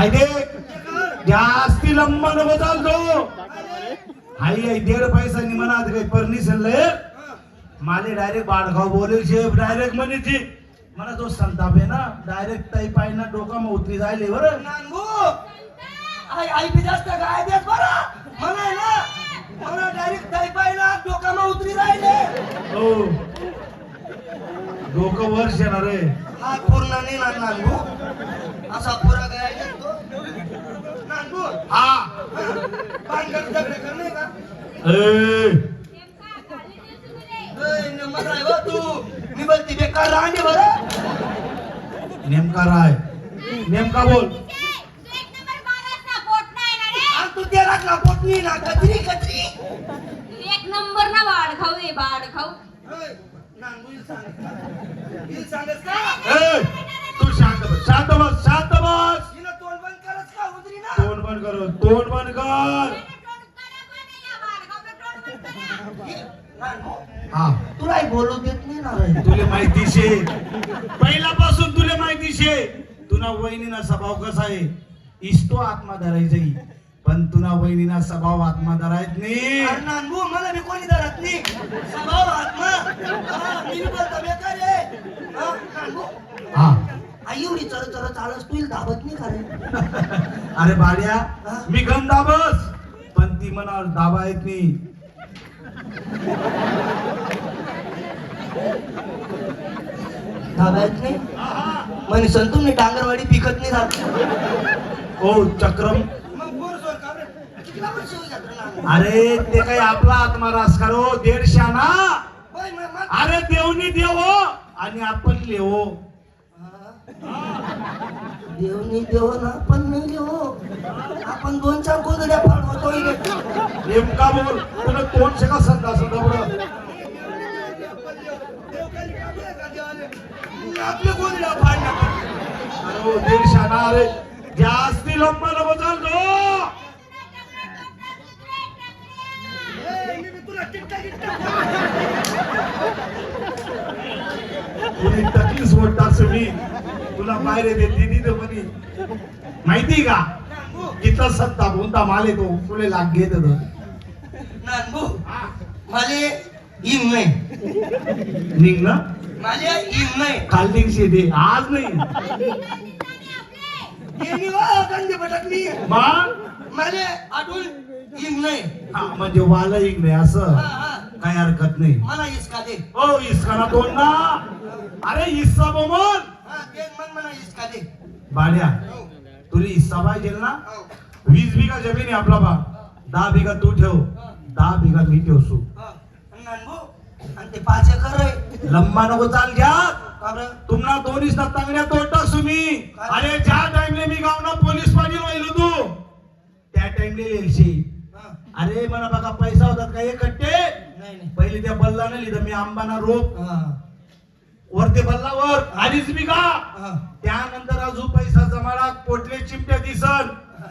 हाय दे जास्ती लंबा नको चालतो हाय आई 1.5 पैसा नि मनात काही परमिशन लय माले डायरेक्ट बाडगाव बोले शेफ डायरेक्ट म्हणे ती मला जो संताप आहे ना डायरेक्ट ताई पाय ना डोका मग उतरी जायले बरं नानगो आई बी जास्त काय देत बरं मला ना मला डायरेक्ट ताई पाय ना डोका मग उतरी जायले हो डोकं वर्ष येणार रे हा पूर्ण नाही ना नानगो असा पुरा काय तो नानगो हा पांढर दगड करणे का ए नंबर आहे हो तू मी बोलती बेकार रांडे बरं नेमका राय नेमका बोल तू ते राखला पोटणी ना कचरी एक नंबर ना वाढ खाऊ नानगो सांगस का ए तू शांत बस हिला तोंड बंद करच का उतरी ना तोंड बंद कर हा तुला बोलू देत नाही ना रे तुला माहिती शे पहिल्यापासून तुला माहिती शे तुना वहिनीना स्वभाव कसा आहे इस्तो आत्मा धरायची पण तुना वहिनीना स्वभाव आत्मा धरायत नाही नानगो मला मी कोणी धरत नाही स्वभाव आत्मा मी बोलतो बेकार आहे नानगो हा आई एवढी चर चालस तू दाबत नाही का रे अरे बाड्या मी गम दाबस पण ती मला दाबा येत नाही दाबायत नाही म्हणे संतून डांगरवाडी पिकत नाही जात ओ चक्रम अरे ते काही आपला आत्मा रास करो 150 ना अरे देवनी देव आणि आपण लेवो देवनी देव ना पण नाही देव आपण 2-4 गोदड्या पाडवतोय नेमका बोल तुला तोंड शेका संदा आपले गोदड्या पाडल्या अरे 150 ना अरे जास्ती लंबा नको चालतो तुला तकलीफ वाटत मी तुला बाहेर देते नाही तर म्हणे माहिती का किती सत्ता कोणता माल येतो तुला लाग घेत नानगो माले इम नाही निघ ना माले इम नाही काल निघशी ते आज नाही गेली वा गंजे पटकली मग माले आठवून इम नाही हा म्हणजे वाला इक नाही असं काय हरकत नाही मला इसका दे ओ इसकाना तोंड ना अरे इस्सा बोमन ते मन मला इसका दे बाड्या तुला हिस्सा पाहिजे ना 20 बिघा जमीन आहे आपला बा 10 बिघा तू ठेव 10 बिघा मी ठेवसू नानगो आणि ते 5 एकर आहे लंबा नको चाल घ्या कारण तुम्हाला दोन्हीच तांगड्या तोडता तुम्ही अरे ज्या टाइमले मी गावना पोलीस पाटील व्हायलो तू त्या टाइमले येलशी अरे मला बघा पैसा होतात का एक कट्टे नाही पहिले त्या बल्लाने लिहिलं मी आंबाना रोप वर ते बल्लावर आधीच मी का त्यानंतर अजून पैसा जमाडा पोटले चिमट्या दिसन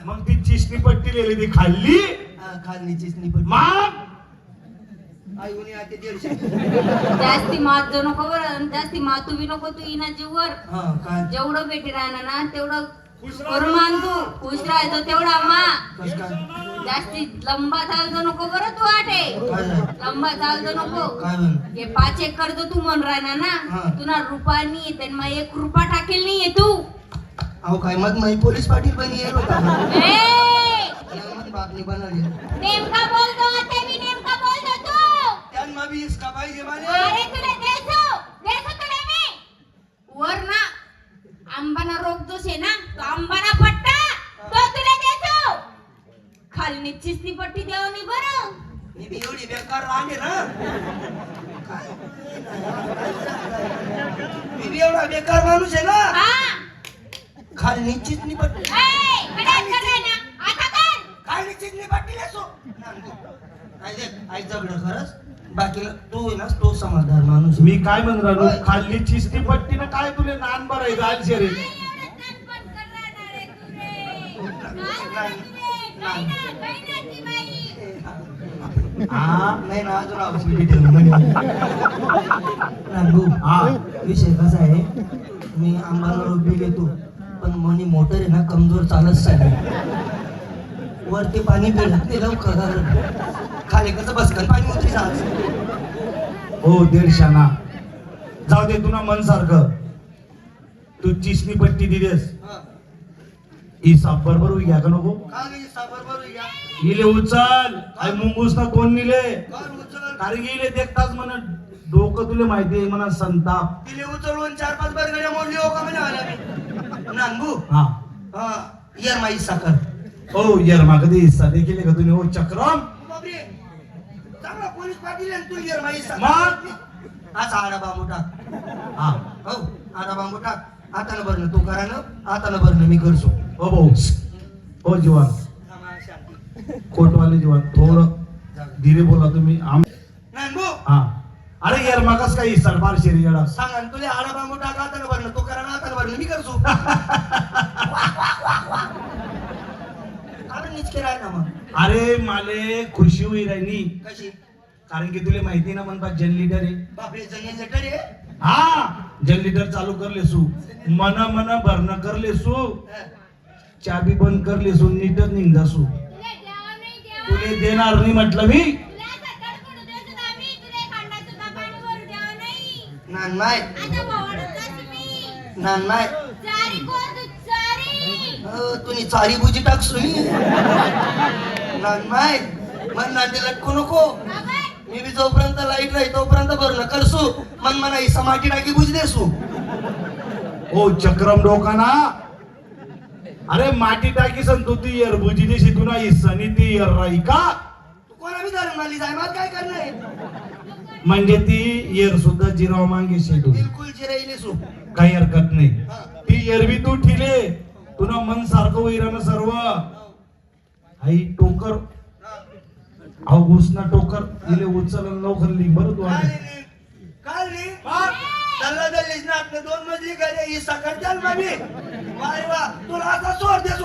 मग ती चिसणी पट्टी लिहिली ती खाल्ली खाल्ली चिसनी पण मग आई उनी आते 150 जास्ती मात जो नको बरं जास्ती मातू बी नको तू इना जीवर काय जेवढं भेटी राहणार ना तेवढं करून मान तू खुश राहायचो तेवढा मा जास्ती लंबा चालतो नको बरं तू आठे लंबा चालतो नको काय म्हण हे 5 एकर जो तू म्हण राहणार ना तुला रुपया नाही येते मग 1 रुपया टाकेल नाहीये तू अहो काय मग मी पोलीस पाटील पण येलो का ए मग बापनी बनवली नेमका बोलतो ते मी नेमका बोलतो तू त्यांना बी इसका पाहिजे माले अरे तुला देसो तुला मी वर ना आंबाना रोग जो छे ना तो आंबाना पट्टा तो तुला देतो खालनी चिसनी पट्टी देवनी बरं मी बी एवढी बेकार राहणे ना मी बी एवढा बेकार माणूस आहे ना हा खाली चिचनी पट्टी ए कडे कर ना आता कर खाली चिचनी पट्टी लेसो आई जगड खरंच बाकी तू आहे ना तो समजदार माणूस मी काय म्हणून राहिलो खाल्ली चिसणी पट्टी ना काय तुला नान बरं जायचे रे नाही ना अजून आवश्यक डिटेल नानगू हा विषय कसा आहे मी आंबाला रोप बी घेतो पण मनी मोटर आहे ना कमजोर चालत चालली वरती पाणी पिळत नाही लवकर खाली कसं बसकन पाणी उतरी जायचं हो दीडशाना जाऊ दे तुला मन सारखं तू चिसनी पट्टी दिलीस ही साप बरोबर होई घ्या का नको इले उचल आई मुंगूस ना कोण निले कारण की इले देखताच म्हणा डोकं तुला माहिती आहे म्हणा संताप तिले उचलून 4-5 बरगड्या मोडली हो का म्हणे आल्या मी नांगू हा यार माई साखर ओ यरमा कधी हिस्सा देखील का तुम्ही ओ चक्रम बापरे चांगला पोलीस पाटील आहे तू यार माई मग? साखर असा आडा बांबू टाक हा हो आडा बांबू टाक हातानं भरणं तू करा ना हातानं भरणं मी करतो ओ भाऊ ओ जीवन कोटवाले जीवन थोडं धीरे बोला तुम्ही नांगू हा अरे यार मगच काही सरबार शेरी सांगा ना तुला आडा बांबू टाक हातानं भरणं तू करा ना हातानं भरणं मी करतो आपण निचके राह ना मग अरे माले खुशी होई राहिनी कशी कारण की तुला माहिती ना म्हणतात जन लीडर आहे बापरे जनेचं आहे हा जन लीडर चालू करले सू मना मना भरणं करले सू चाबी बंद करले सू नीटच निघा सू तुला द्यावं नाही द्यावं. तुले देणार नाही म्हटलं मी तुला सकाळ पडू द्यायचं तर आम्ही तुला खांडाचं का पाणी भरू द्यावं नाही. नाही आता भावाडून जा तुम्ही. नाही चारी कोण तू चारी. तुम्ही चारी बुजी टाक सुनी नाही मन नांदे लटकू नको बाबा, मी बी जोपर्यंत लाईट राही तोपर्यंत भरणं करसू मन म्हणा ही समाटी टाकी बुज देसू ओ चक्रम डोकाना अरे माटी टाकी संतो ती यर बुजी देशी तुला हिस्सानी ती यर राही का तू कोणा बी धरण माली जाय मला काय करणार आहे? म्हणजे ती यर सुद्धा जिराव मागे शेतू बिलकुल जिराईले सू काही हरकत नाही हा. ती एरवी तू ठिले तुला मन सारखं होईरानं सर्व आई टोकर अहो घुसना टोकर इले उचल लवकर लिंग बरं तू काल आता. रे, काल रे. दल्ला दल्लीच ना आपलं 2 मजली घरी ही सकाळ द्याल मामी वा तुला आता सोड दे